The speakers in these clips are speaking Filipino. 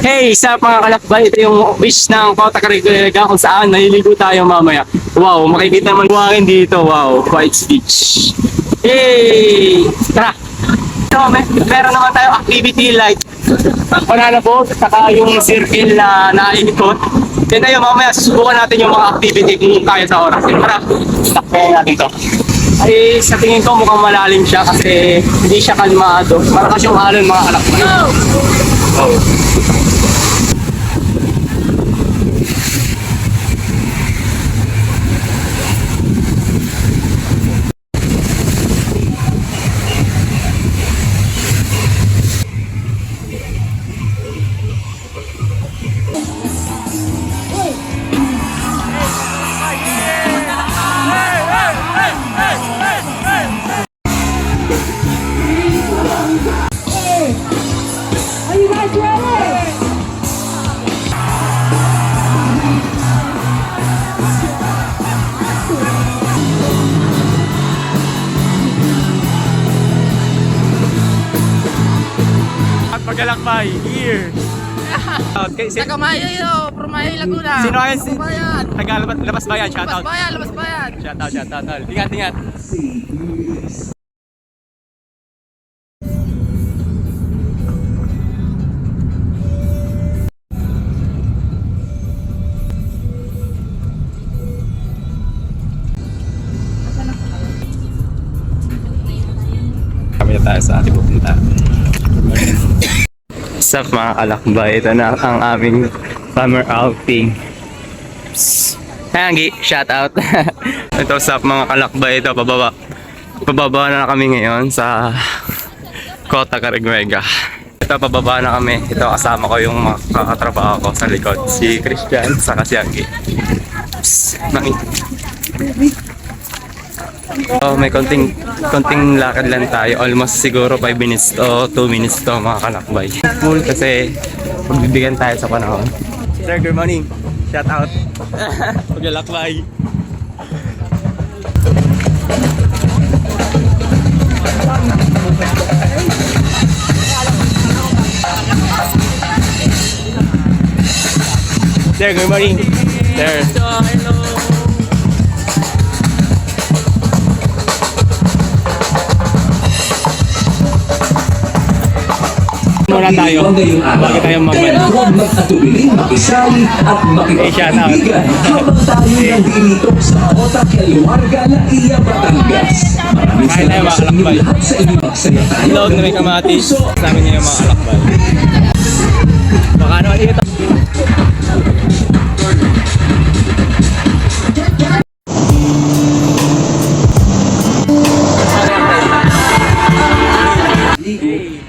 Hey, sa mga kalakbay, ito yung wish ng Kota Carigüega kung saan naliligo tayo mamaya. Wow, makikita naman buhangin dito. Wow, White Beach. Hey! Tara! So, meron naman tayo activity like banana boat, saka yung circle na naiikot. Then ayun, mamaya susubukan natin yung mga activity kung kaya sa oras. Tara, takbo natin to. Ay, sa tingin ko mukhang malalim siya kasi hindi siya kalmado. Malakas yung alon mga kalakbay. Oh. Are you guys ready? At magalakbay, here. Okay, Sa Kamayo yun, Prumayo, Laguna. Sino kayo? Labas bayan. Labas bayan, shout Labas out. bayan, labas bayan. Shout out. Ingat, ingat. Kami na tayo sa ating pupunta. Sup mga kalakbay, ito na ang aming summer outing. Hangi, shout out. Ito sup mga kalakbay, ito pababa. Pababa na kami ngayon sa Kota Carigüega. Ito pababa na kami. Ito kasama ko yung mga kakatrabaho ko sa likod. Si Christian saka si Hangi. Oh, may konting lakad lang tayo. Almost siguro 5 minutes to 2 minutes to mga kalakbay. Cool kasi pagbibigyan tayo sa panahon. Sir, good morning. Shout out. Paglalakbay. Sir, good morning. Sir. Muna tayo bago tayo mag-win. Huwag mag-atubiling makisali at makipagkaibigan habang tayo nandito sa Kota Carigüega, Laia, Batangas. Maraming Kain tayo, salamat sa mga inyo kalakbay. lahat sa inyong magsaya tayo. Ilog na may kamatis. Namin niya yung mga kalakbay. Baka naman ito.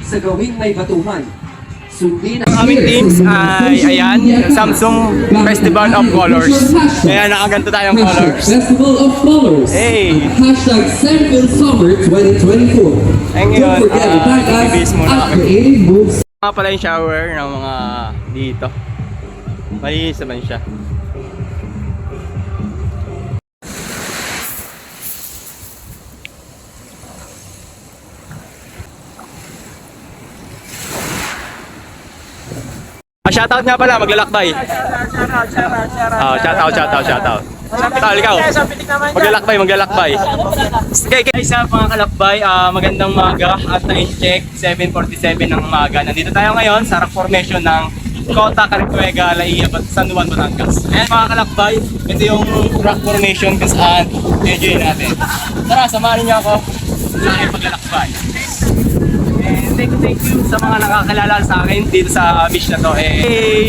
Sa gawing may batuhan. Sundin Ang aming teams ay ayan, Samsung Festival of Colors. Ayan, nakaganto tayong colors. Festival of Colors. Hey! Hashtag Sample Summer 2024. Ay ngayon, Don't forget to tag us ibibis muna at kami. Creative Moves. Mga pala yung shower ng mga dito. Malinis naman siya. Shoutout nga pala, maglalakbay. Shoutout. Tal, ikaw. Maglalakbay. Okay, sa mga kalakbay, magandang maga at na-check 7:47 ng umaga. Nandito tayo ngayon sa rock formation ng Kota Carigüega, Laia, San Juan, Batangas. Ayan mga kalakbay, ito yung rock formation kung saan enjoy natin. Tara, samahan niyo ako sa aking paglalakbay. And thank you sa mga nakakilala sa akin dito sa beach na to. Hey,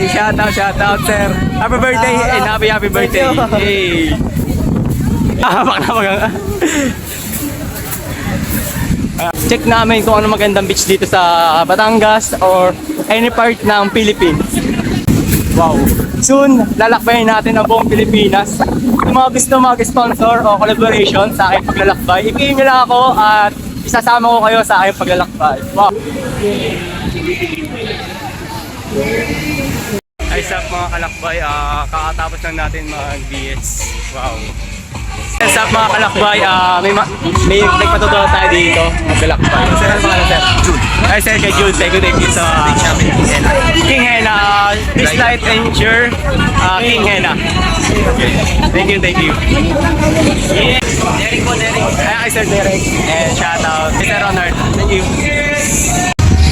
shout out sir. Happy birthday and happy birthday. Hey. Baka na check namin kung ano magandang beach dito sa Batangas or any part ng Philippines. Wow. Soon, lalakbayin natin ang buong Pilipinas. Kung mga gusto mag-sponsor o collaboration sa aking paglalakbay, i-PM nyo lang ako at isasama ko kayo sa aking paglalakbay. Wow! Ay, sa mga kalakbay, kakatapos lang natin mag-BS. Wow! Sa mga kalakbay, may nagpatutuwa tayo dito. Kalakbay. Sir, ano pangalan, sir? Jude. Ay, sir, kay Jude. Thank you sa King Hena. Please like and share King Hena. Okay. Thank you. Yeah. Derek po, Derek. Ay, sir, Derek. And shout out. Mr. Ronald. Thank you.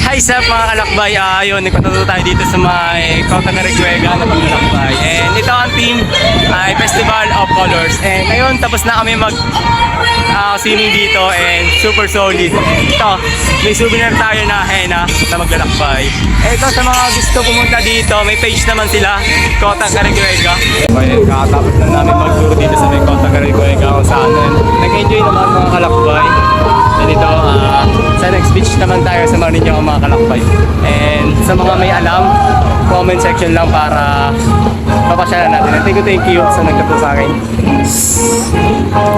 Hi sa mga kalakbay, ayun, nagpatuto tayo dito sa may Kota Cariguega na paglalakbay. And ito ang team ay Festival of Colors. And ngayon, tapos na kami mag swimming dito and super solid. Ito, may souvenir tayo na henna na maglalakbay. Ito sa mga gusto pumunta dito, may page naman sila, Kota Cariguega. Ayun, kakatapos na namin mag-tour dito sa may Kota Cariguega kung saan. Nag-enjoy naman mga kalakbay. And ito, sa next beach naman tayo sa ninyo ang mga kalakbay. And sa mga may alam, comment section lang para papasyalan natin. And thank you sa nagtapo sa akin.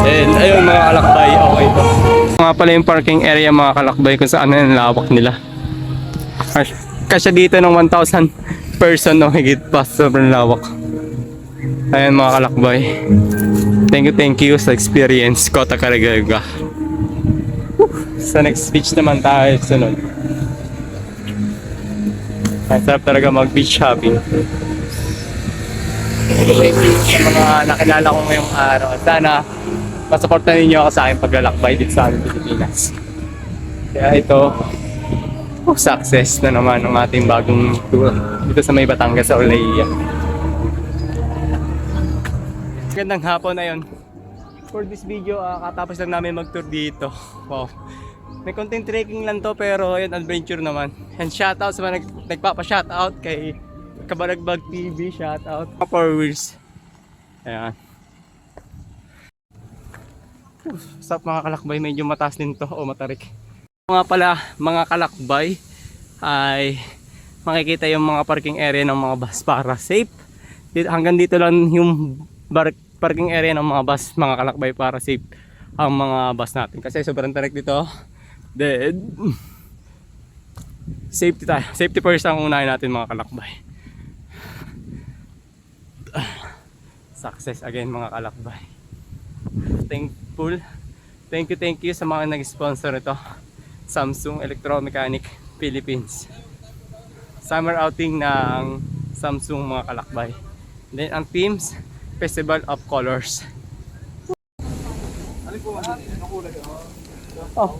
And ayun mga kalakbay, okay to. Mga pala yung parking area mga kalakbay kung saan ang lawak nila. Kasya dito ng 1,000 person no, higit pa, sobrang lawak. Ayun mga kalakbay. Thank you sa experience, Kota Cariguega. Sa next beach naman tayo sunod. Ang sarap talaga mag beach shopping. Thank you sa mga nakilala ko ngayong araw. Sana masuportan ninyo ako sa aking paglalakbay dito sa aming Pilipinas. Kaya ito, success na naman ang ating bagong tour dito sa may Batangas sa Olaya. Gandang hapon na yun. For this video, katapos lang namin mag-tour dito. Wow. May konting trekking lang to pero ayun, adventure naman. And shoutout sa mga nagpapa-shoutout kay Kabalagbag TV, shoutout. Power Wheels. Ayan. Sup mga kalakbay, medyo mataas din to o matarik. Mga pala, mga kalakbay ay makikita yung mga parking area ng mga bus para safe. Hanggang dito lang yung parking area ng mga bus, mga kalakbay, para safe ang mga bus natin. Kasi sobrang tarik dito. Then, safety tayo. Safety first ang unahin natin mga kalakbay. Success again mga kalakbay. Thankful. Thank you sa mga nag-sponsor ito. Samsung Electromechanic Philippines. Summer outing ng Samsung mga kalakbay. Then ang teams, Festival of Colors. Oh.